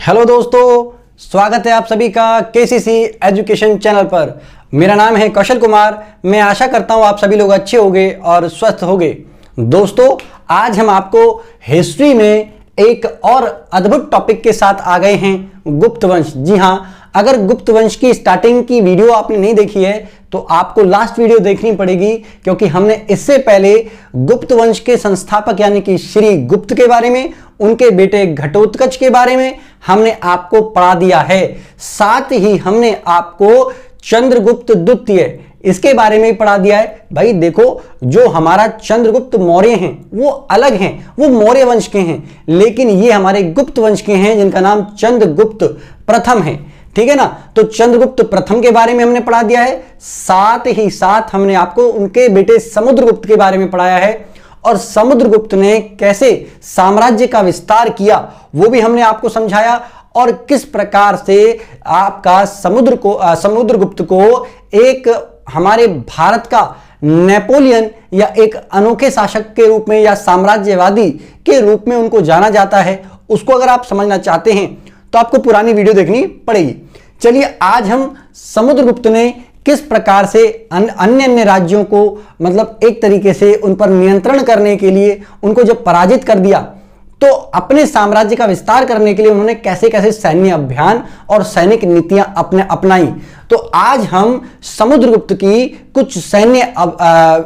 Hello दोस्तों, स्वागत है आप सभी का केसीसी एजुकेशन चैनल पर। मेरा नाम है कौशल कुमार। मैं आशा करता हूं आप सभी लोग अच्छे होंगे और स्वस्थ होंगे। दोस्तों, आज हम आपको हिस्ट्री में एक और अद्भुत टॉपिक के साथ आ गए हैं, गुप्त वंश। जी हां, अगर गुप्त वंश की स्टार्टिंग की वीडियो आपने नहीं देखी है तो आपको लास्ट वीडियो देखनी पड़ेगी, क्योंकि हमने इससे पहले गुप्त वंश के संस्थापक यानी कि श्री गुप्त के बारे में, उनके बेटे घटोत्कच के बारे में हमने आपको पढ़ा दिया है। साथ ही हमने आपको चंद्रगुप्त द्वितीय इसके बारे में पढ़ा दिया है। भाई देखो, जो हमारा चंद्रगुप्त मौर्य हैं वो अलग हैं, वो मौर्य वंश के हैं, लेकिन ये हमारे गुप्त वंश के हैं जिनका नाम चंद्रगुप्त प्रथम है। ठीक है ना। तो चंद्रगुप्त प्रथम के बारे में हमने पढ़ा दिया है। साथ ही साथ हमने आपको उनके बेटे समुद्रगुप्त के बारे में पढ़ाया है, और समुद्रगुप्त ने कैसे साम्राज्य का विस्तार किया वो भी हमने आपको समझाया, और किस प्रकार से आपका समुद्रगुप्त को एक हमारे भारत का नेपोलियन या एक अनोखे शासक के रूप में या साम्राज्यवादी के रूप में उनको जाना जाता है। उसको अगर आप समझना चाहते हैं तो आपको पुरानी वीडियो देखनी पड़ेगी। चलिए, आज हम समुद्रगुप्त ने किस प्रकार से अन्य राज्यों को मतलब एक तरीके से उन पर नियंत्रण करने के लिए उनको जब पराजित कर दिया तो अपने साम्राज्य का विस्तार करने के लिए उन्होंने कैसे कैसे सैन्य अभियान और सैनिक नीतियां अपनाई। तो आज हम समुद्रगुप्त की कुछ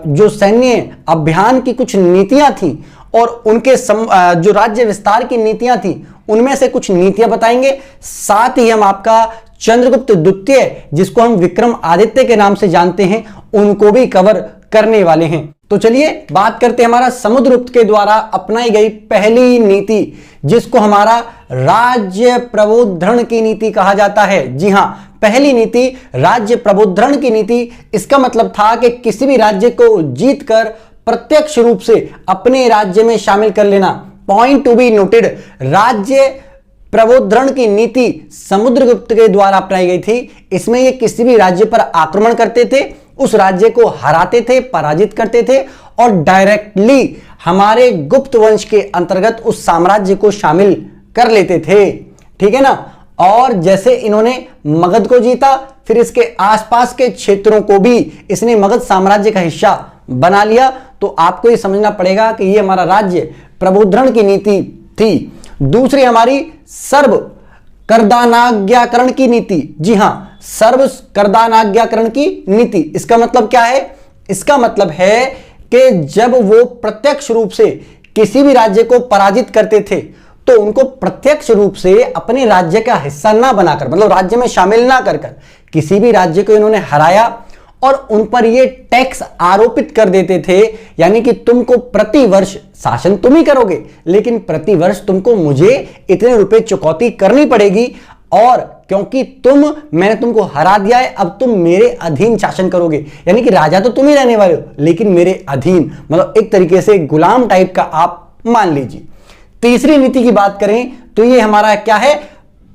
जो सैन्य अभियान की कुछ नीतियां थी और उनके जो राज्य विस्तार की नीतियां थी उनमें से कुछ नीतियां बताएंगे। साथ ही हम आपका चंद्रगुप्त द्वितीय, जिसको हम विक्रम आदित्य के नाम से जानते हैं, उनको भी कवर करने वाले हैं। तो चलिए बात करते हैं हमारा समुद्रगुप्त के द्वारा अपनाई गई पहली नीति, जिसको हमारा राज्य प्रबोधन की नीति कहा जाता है। जी हां, पहली नीति राज्य प्रबोधन की नीति। इसका मतलब था कि किसी भी राज्य को जीतकर प्रत्यक्ष रूप से अपने राज्य में शामिल कर लेना। पॉइंट टू बी नोटेड, राज्य प्रबोधन की नीति समुद्रगुप्त के द्वारा अपनाई गई थी। इसमें ये किसी भी राज्य पर आक्रमण करते थे, उस राज्य को हराते थे, पराजित करते थे, और डायरेक्टली हमारे गुप्त वंश के अंतर्गत उस साम्राज्य को शामिल कर लेते थे। ठीक है ना। और जैसे इन्होंने मगध को जीता, फिर इसके आसपास के क्षेत्रों को भी इसने मगध साम्राज्य का हिस्सा बना लिया। तो आपको ये समझना पड़ेगा कि ये हमारा राज्य प्रबोधन की नीति थी। दूसरी हमारी सर्व करदानाज्ञाकरण की नीति। जी हां, सर्व करदानाज्ञाकरण की नीति। इसका मतलब क्या है? इसका मतलब है कि जब वो प्रत्यक्ष रूप से किसी भी राज्य को पराजित करते थे तो उनको प्रत्यक्ष रूप से अपने राज्य का हिस्सा ना बनाकर, मतलब राज्य में शामिल ना कर किसी भी राज्य को इन्होंने हराया और उन पर ये टैक्स आरोपित कर देते थे। यानी कि तुमको प्रति वर्ष शासन तुम ही करोगे, लेकिन प्रति वर्ष तुमको मुझे इतने रुपए चुकौती करनी पड़ेगी, और क्योंकि मैंने तुमको हरा दिया है, अब तुम मेरे अधीन शासन करोगे। यानी कि राजा तो तुम ही रहने वाले हो, लेकिन मेरे अधीन, मतलब एक तरीके से गुलाम टाइप का आप मान लीजिए। तीसरी नीति की बात करें तो ये हमारा क्या है?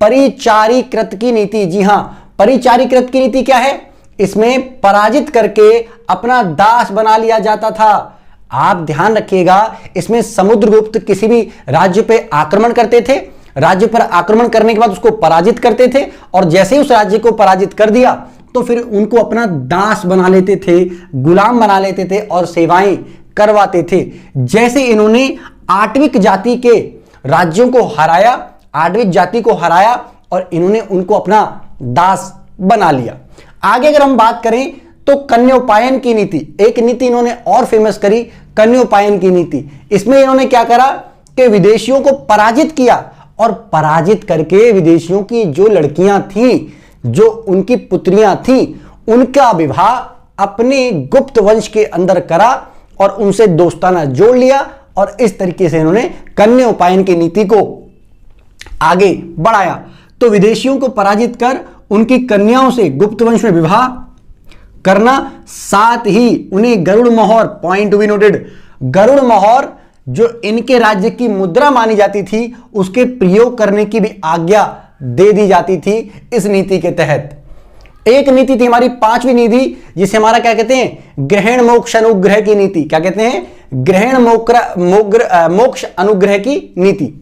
परिचारीकृत की नीति। जी हां, परिचारीकृत की नीति क्या है? इसमें पराजित करके अपना दास बना लिया जाता था। आप ध्यान रखिएगा, इसमें समुद्रगुप्त किसी भी राज्य पे आक्रमण करते थे, राज्य पर आक्रमण करने के बाद उसको पराजित करते थे, और जैसे ही उस राज्य को पराजित कर दिया तो फिर उनको अपना दास बना लेते थे, गुलाम बना लेते थे और सेवाएं करवाते थे। जैसे इन्होंने आठवीं जाति के राज्यों को हराया, आठवीं जाति को हराया और इन्होंने उनको अपना दास बना लिया। आगे अगर हम बात करें तो कन्योपायन की नीति, एक नीति इन्होंने और फेमस करी, कन्योपायन की नीति। इसमें इन्होंने क्या करा कि विदेशियों को पराजित किया, और पराजित करके विदेशियों की जो लड़कियां थी, जो उनकी पुत्रियां थी, उनका विवाह अपने गुप्त वंश के अंदर करा और उनसे दोस्ताना जोड़ लिया, और इस तरीके से इन्होंने कन्योपायन की नीति को आगे बढ़ाया। तो विदेशियों को पराजित कर उनकी कन्याओं से गुप्त वंश में विवाह करना, साथ ही उन्हें गरुड़ मोहर, पॉइंट टू बी नोटेड, गरुड़ मोहर जो इनके राज्य की मुद्रा मानी जाती थी, उसके प्रयोग करने की भी आज्ञा दे दी जाती थी इस नीति के तहत। एक नीति थी हमारी पांचवी नीति, जिसे हमारा क्या कहते हैं? ग्रहण मोक्ष अनुग्रह की नीति। क्या कहते हैं? ग्रहण मोक्ष अनुग्रह की नीति।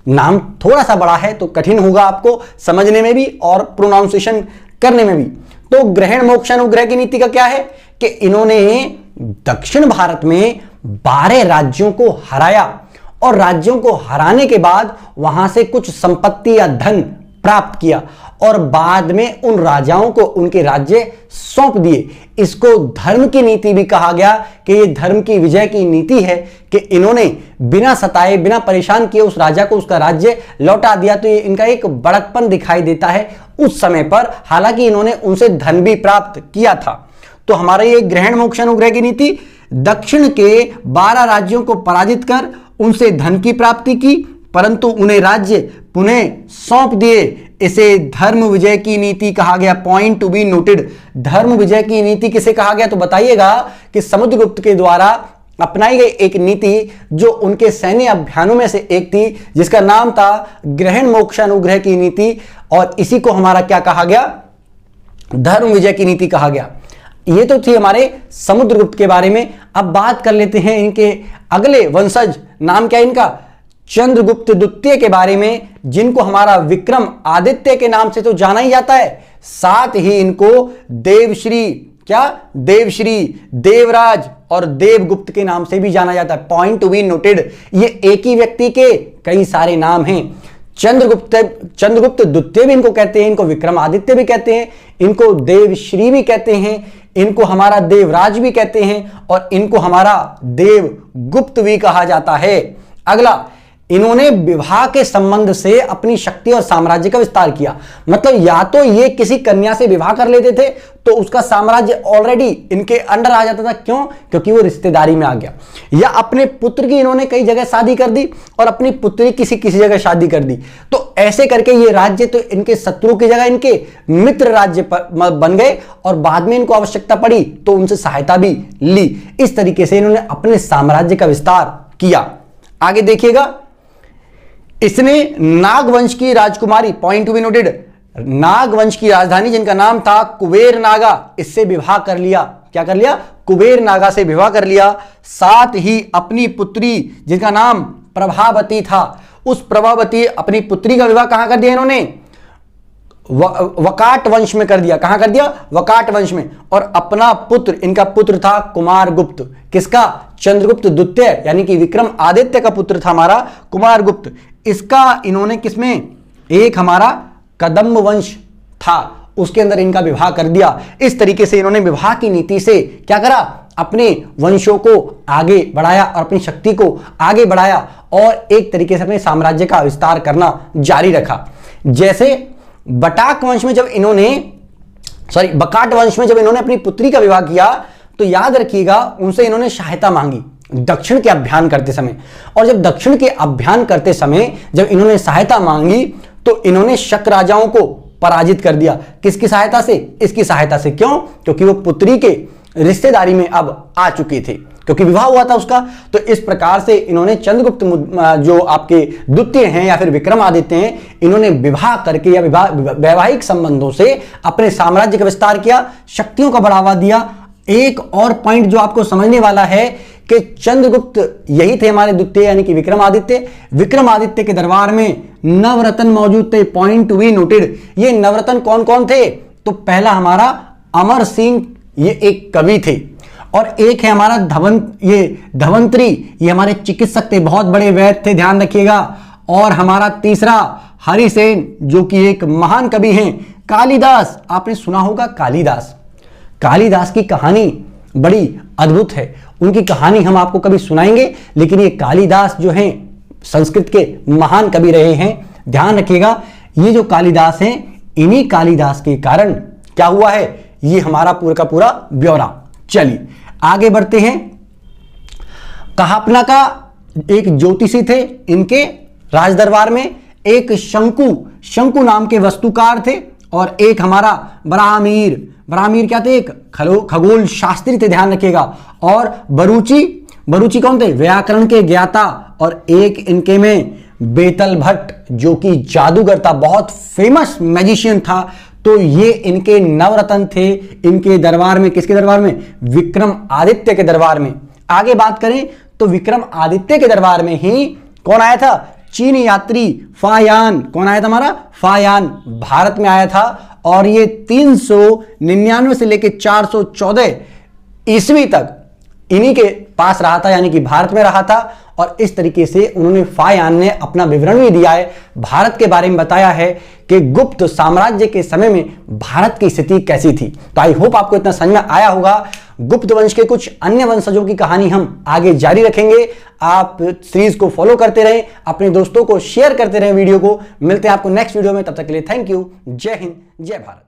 नाम थोड़ा सा बड़ा है तो कठिन होगा आपको समझने में भी और प्रोनाउंसिएशन करने में भी। तो ग्रहण मोक्ष अनुग्रह की नीति का क्या है कि इन्होंने दक्षिण भारत में 12 राज्यों को हराया और राज्यों को हराने के बाद वहां से कुछ संपत्ति या धन प्राप्त किया और बाद में उन राजाओं को उनके राज्य सौंप दिए। इसको धर्म की नीति भी कहा गया कि ये धर्म की विजय की नीति है कि इन्होंने बिना सताए बिना परेशान किए उस राजा को उसका राज्य लौटा दिया। तो ये इनका एक बड़कपन दिखाई देता है उस समय पर, हालांकि इन्होंने उनसे धन भी प्राप्त किया था। तो हमारा ये ग्रहण मोक्ष अनुग्रह की नीति, दक्षिण के 12 राज्यों को पराजित कर उनसे धन की प्राप्ति की परंतु उन्हें राज्य पुनः सौंप दिए। इसे धर्म विजय की नीति कहा गया। Point to be noted. धर्म विजय की नीति किसे कहा गया तो बताइएगा कि समुद्रगुप्त के द्वारा अपनाई गई एक नीति जो उनके सैन्य अभियानों में से एक थी जिसका नाम था ग्रहण मोक्ष अनुग्रह की नीति और इसी को हमारा क्या कहा गया, धर्म विजय की नीति कहा गया। ये तो थी हमारे समुद्रगुप्त के बारे में। अब बात कर लेते हैं इनके अगले वंशज, नाम क्या है इनका, चंद्रगुप्त द्वितीय के बारे में, जिनको हमारा विक्रम आदित्य के नाम से तो जाना ही जाता है, साथ ही इनको देवश्री, क्या देवश्री, देवराज और देवगुप्त के नाम से भी जाना जाता है। Point to be noted. ये एक ही व्यक्ति के कई सारे नाम हैं। चंद्रगुप्त द्वितीय भी इनको कहते हैं, इनको विक्रमादित्य भी कहते हैं, इनको देवश्री भी कहते हैं, इनको हमारा देवराज भी कहते हैं और इनको हमारा देवगुप्त भी कहा जाता है। अगला, इन्होंने विवाह के संबंध से अपनी शक्ति और साम्राज्य का विस्तार किया। मतलब या तो ये किसी कन्या से विवाह कर लेते थे तो उसका साम्राज्य ऑलरेडी इनके अंडर आ जाता था। क्यों? क्योंकि वो रिश्तेदारी में आ गया। या अपने पुत्र की इन्होंने कई जगह शादी कर दी और अपनी पुत्री किसी जगह शादी कर दी। तो ऐसे करके ये राज्य तो इनके शत्रु की जगह इनके मित्र राज्य बन गए और बाद में इनको आवश्यकता पड़ी तो उनसे सहायता भी ली। इस तरीके से इन्होंने अपने साम्राज्य का विस्तार किया। आगे देखिएगा, इसने नागवंश की राजकुमारी, पॉइंट टू बी नोटेड, नागवंश की राजधानी जिनका नाम था कुबेर नागा, इससे विवाह कर लिया। क्या कर लिया? कुबेर नागा से विवाह कर लिया। साथ ही अपनी पुत्री जिनका नाम प्रभावती था, उस प्रभावती अपनी पुत्री का विवाह कहां कर दिया इन्होंने? वकाट वंश में कर दिया। कहां कर दिया? वकाट वंश में। और अपना पुत्र, इनका पुत्र था कुमारगुप्त। किसका? चंद्रगुप्त द्वितीय यानी कि विक्रम आदित्य का पुत्र था हमारा कुमारगुप्त। इसका इन्होंने किसमें, एक हमारा कदम्ब वंश था उसके अंदर इनका विवाह कर दिया। इस तरीके से इन्होंने विवाह की नीति से क्या करा, अपने वंशों को आगे बढ़ाया और अपनी शक्ति को आगे बढ़ाया और एक तरीके से अपने साम्राज्य का विस्तार करना जारी रखा। जैसे बटाक वंश में जब इन्होंने, बकाट वंश में जब इन्होंने अपनी पुत्री का विवाह किया तो याद रखिएगा उनसे इन्होंने सहायता मांगी दक्षिण के अभियान करते समय। और जब दक्षिण के अभियान करते समय जब इन्होंने सहायता मांगी तो इन्होंने शक राजाओं को पराजित कर दिया। किसकी सहायता से? इसकी सहायता से। क्यों? क्योंकि वो पुत्री के रिश्तेदारी में अब आ चुके थे, क्योंकि विवाह हुआ था उसका। तो इस प्रकार से इन्होंने चंद्रगुप्त जो आपके द्वितीय हैं या फिर विक्रमादित्य हैं, इन्होंने विवाह करके या वैवाहिक संबंधों से अपने साम्राज्य का विस्तार किया, शक्तियों का बढ़ावा दिया। एक और पॉइंट जो आपको समझने वाला है कि चंद्रगुप्त यही थे हमारे द्वितीय यानी कि विक्रमादित्य। विक्रमादित्य के दरबार में नवरत्न मौजूद थे। Point to be noted. ये नवरत्न कौन कौन थे? तो पहला हमारा अमर सिंह, ये एक कवि थे, और एक है हमारा धवंतरी, ये हमारे चिकित्सक थे, बहुत बड़े वैद्य थे, ध्यान रखिएगा। और हमारा तीसरा हरिसेन जो कि एक महान कवि हैं। कालिदास, आपने सुना होगा कालिदास। कालिदास की कहानी बड़ी अद्भुत है, उनकी कहानी हम आपको कभी सुनाएंगे। लेकिन ये कालिदास जो हैं संस्कृत के महान कवि रहे हैं। ध्यान रखिएगा, ये जो कालिदास हैं, इन्हीं कालिदास के कारण क्या हुआ है, ये हमारा पूरा का पूरा ब्यौरा। चलिए आगे बढ़ते हैं। कहापना का एक ज्योतिषी थे, इनके राजदरबार में एक शंकु नाम के वस्तुकार थे और एक हमारा ब्राह्मीर क्या थे, एक खगोल शास्त्री थे, ध्यान रखिएगा। और बरूची कौन थे? व्याकरण के ज्ञाता। और एक इनके में बेतल भट्ट जो कि जादूगर था, बहुत फेमस मैजिशियन था। तो ये इनके नवरत्न थे इनके दरबार में। किसके दरबार में? विक्रम आदित्य के दरबार में। आगे बात करें तो विक्रम आदित्य के दरबार में ही कौन आया था? चीनी यात्री फायान, कौन आया था हमारा? फायान भारत में आया था और ये 399 से लेकर 414 ईस्वी तक इन्हीं के पास रहा था, यानी कि भारत में रहा था। और इस तरीके से उन्होंने फायान ने अपना विवरण भी दिया है, भारत के बारे में बताया है कि गुप्त साम्राज्य के समय में भारत की स्थिति कैसी थी। तो आई होप आपको इतना समझ में आया होगा। गुप्त वंश के कुछ अन्य वंशजों की कहानी हम आगे जारी रखेंगे। आप सीरीज को फॉलो करते रहें, अपने दोस्तों को शेयर करते रहें वीडियो को। मिलते हैं आपको नेक्स्ट वीडियो में, तब तक के लिए थैंक यू। जय हिंद, जय भारत।